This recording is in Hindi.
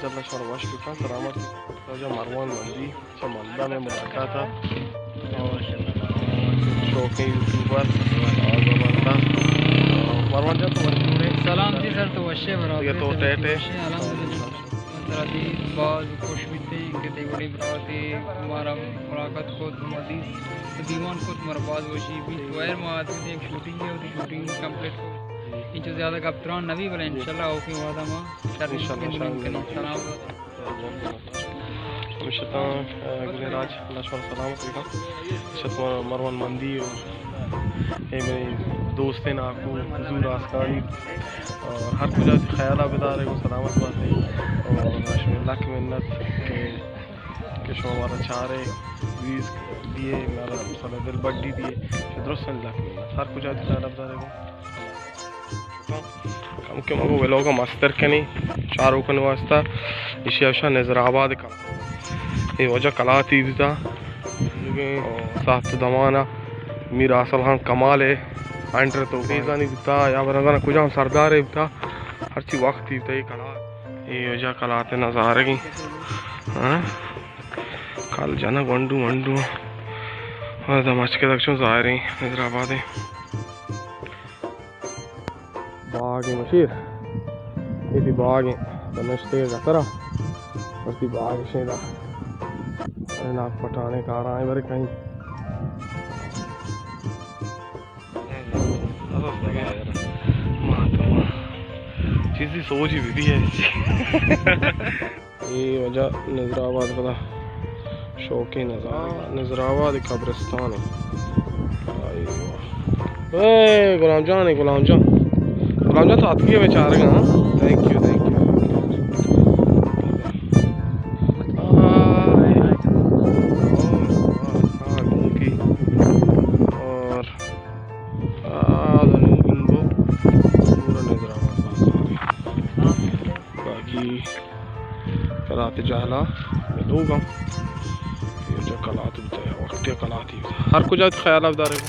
इंशाल्लाह शरवाश की था सलामत राजा मरवान मंदी चमंदा में मुलाकात था और शौक यूट्यूबर और ज़बरदस्त मरवान जा तो वरजूड़े सलाम जी सर तो वशे ये तो टेटे अल्हम्दुलिल्लाह तरदी बाज खुश बिते कि ते बड़ी बराती हमारा मुलाकात को तुमदी दीवान को तुम्हारा बाज वशी भी वायर मात एक शूटिंग है और शूटिंग कंप्लीट को इंच ज़्यादा कप्तान नबी वाला इंशाल्लाह ओके वादा मा सलाम शैतान गुजराज लश्कर सलामत रखा शतमा मरवान मंदी और ये मेरे दोस्त हैं नाकू हजूर आसकानी और हर कुछ ख्याल बेदार है वो सलामत बात है और अल्लाह की मिन्नत के शो हमारा चाह रहे व्यूज़ दिए मेरा सारा दिल बड्डी दिए दुरुस्त अल्लाह की मिन्नत हर कुछ ख्याल बेदार है वो कम के मगो वे लोग मस्तर कनी चारों कन वास्ता इशियाशा नजराबाद का ये वजह कलाती भी था साथ दमाना मीरा असल खान कमाल है एंटर तो नहीं था या बरंगा कुछ हम सरदार है था हर चीज वक्त थी तो ये कला ये वजह कलाते नज़ारे की हाँ कल जाना वंडू वंडू और दमच के दक्षिण ज़ाहिर हैदराबाद है बाग मशीर ये बाग है नश्ते का तरह और बाग शेदा नाक पटाने का रहा है मेरे कहीं चीज़ी सोच ही भी है ये वजह नजराबाद का शौकी नजराबाद कब्रिस्तान है गुलाम जान है गुलाम जान तो आती है बेचारे हाँ थैंक यू कलाते जहला लोग हम ये जो कलात वक्त कलाती हर कुछ ख्याल अवदार है।